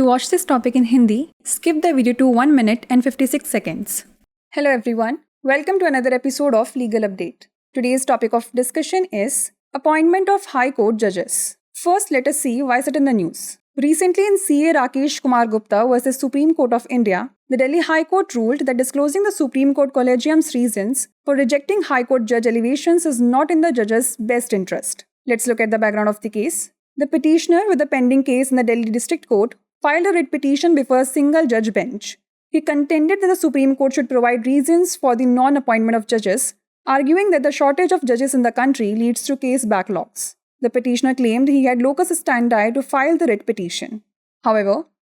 To watch this topic in Hindi, skip the video to 1 minute and 56 seconds. Hello everyone, welcome to another episode of Legal Update. Today's topic of discussion is appointment of High Court judges. First, let us see why is it in the news. Recently in CA Rakesh Kumar Gupta versus Supreme Court of India, the Delhi High Court ruled that disclosing the Supreme Court Collegium's reasons for rejecting High Court judge elevations is not in the judge's best interest. Let's look at the background of the case. The petitioner with the pending case in the Delhi District Court filed a writ petition before a single judge bench. He contended that the Supreme Court should provide reasons for the non-appointment of judges, arguing that the shortage of judges in the country leads to case backlogs. The petitioner claimed he had locus standi to file the writ petition. However,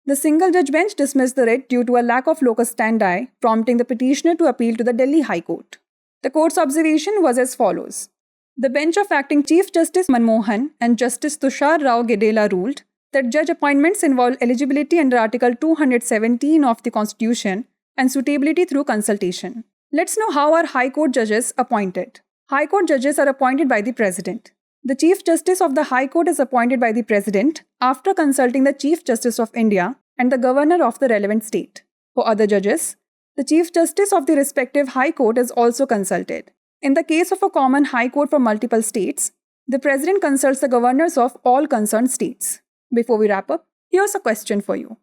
the single judge bench dismissed the writ due to a lack of locus standi, prompting the petitioner to appeal to the Delhi High Court. The court's observation was as follows. The bench of acting Chief Justice Manmohan and Justice Tushar Rao Gedela ruled that judge appointments involve eligibility under Article 217 of the Constitution and suitability through consultation. Let's know how are High Court judges appointed. High Court judges are appointed by the President. The Chief Justice of the High Court is appointed by the President after consulting the Chief Justice of India and the Governor of the relevant state. For other judges, the Chief Justice of the respective High Court is also consulted. In the case of a common High Court for multiple states, the President consults the governors of all concerned states. Before we wrap up, here's a question for you.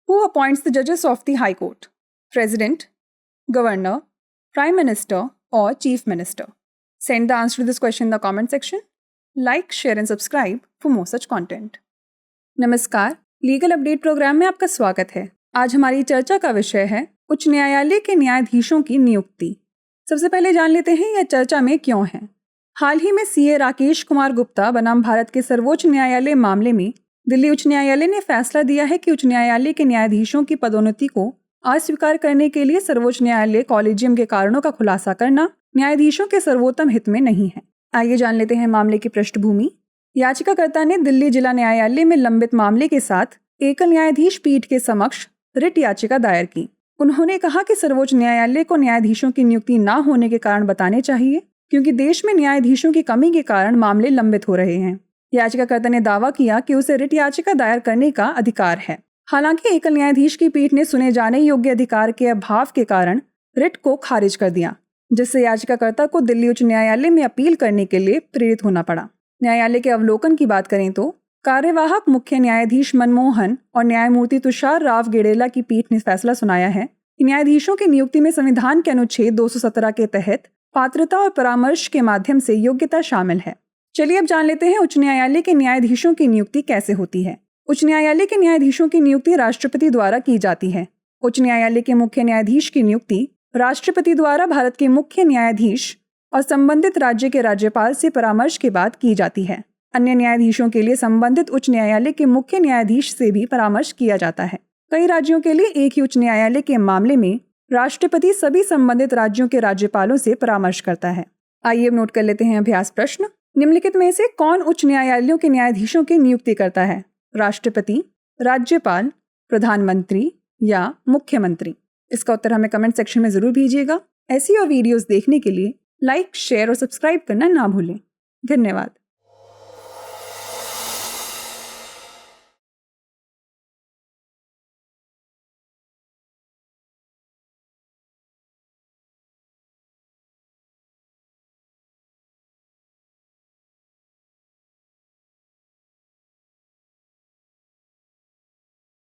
Who appoints the judges of the High Court? President, Governor, Prime Minister, or Chief Minister? Send the answer to this question in the comment section. Like, share and subscribe for more such content. नमस्कार, legal update programme में आपका स्वागत है। आज हमारी चर्चा का विषय है उच्च न्यायालय के न्यायाधीशों की नियुक्ति। सबसे पहले जान लेते हैं यह चर्चा में क्यों है। हाल ही में सीए राकेश कुमार गुप्ता बनाम भारत के सर्वोच्च न्यायालय मामले में दिल्ली उच्च न्यायालय ने फैसला दिया है कि उच्च न्यायालय के न्यायाधीशों की पदोन्नति को अस्वीकार करने के लिए सर्वोच्च न्यायालय कॉलेजियम के कारणों का खुलासा करना न्यायाधीशों के सर्वोत्तम हित में नहीं है। आइए जान लेते हैं मामले की पृष्ठभूमि। याचिकाकर्ता ने दिल्ली जिला न्यायालय में लंबित मामले के साथ एकल न्यायाधीश पीठ के समक्ष रिट याचिका दायर की। उन्होंने कहा कि सर्वोच्च न्यायालय को न्यायाधीशों की नियुक्ति न होने के कारण बताने चाहिए, क्योंकि देश में न्यायाधीशों की कमी के कारण मामले लंबित हो रहे हैं। याचिकाकर्ता ने दावा किया कि उसे रिट याचिका दायर करने का अधिकार है। हालांकि एकल न्यायाधीश की पीठ ने सुने जाने योग्य अधिकार के अभाव के कारण रिट को खारिज कर दिया, जिससे याचिकाकर्ता को दिल्ली उच्च न्यायालय में अपील करने के लिए प्रेरित होना पड़ा। न्यायालय के अवलोकन की बात करें तो कार्यवाहक मुख्य न्यायाधीश मनमोहन और न्यायमूर्ति तुषार राव गेडेला की पीठ ने फैसला सुनाया है कि न्यायाधीशों की नियुक्ति में संविधान के अनुच्छेद 217 के तहत पात्रता और परामर्श के माध्यम से योग्यता शामिल है। चलिए अब जान लेते हैं उच्च न्यायालय के न्यायाधीशों की नियुक्ति कैसे होती है। उच्च न्यायालय के न्यायाधीशों की नियुक्ति राष्ट्रपति द्वारा की जाती है। उच्च न्यायालय के मुख्य न्यायाधीश की नियुक्ति राष्ट्रपति द्वारा भारत के मुख्य न्यायाधीश और संबंधित राज्य के राज्यपाल से परामर्श के बाद की जाती है। अन्य न्यायाधीशों के लिए संबंधित उच्च न्यायालय के मुख्य न्यायाधीश से भी परामर्श किया जाता है। कई राज्यों के लिए एक ही उच्च न्यायालय के मामले में राष्ट्रपति सभी संबंधित राज्यों के राज्यपालों से परामर्श करता है। आइए अब नोट कर लेते हैं अभ्यास प्रश्न। निम्नलिखित में से कौन उच्च न्यायालयों के न्यायाधीशों की नियुक्ति करता है? राष्ट्रपति, राज्यपाल, प्रधानमंत्री या मुख्यमंत्री? इसका उत्तर हमें कमेंट सेक्शन में जरूर भेजिएगा। ऐसी और वीडियोस देखने के लिए लाइक, शेयर और सब्सक्राइब करना ना भूलें। धन्यवाद।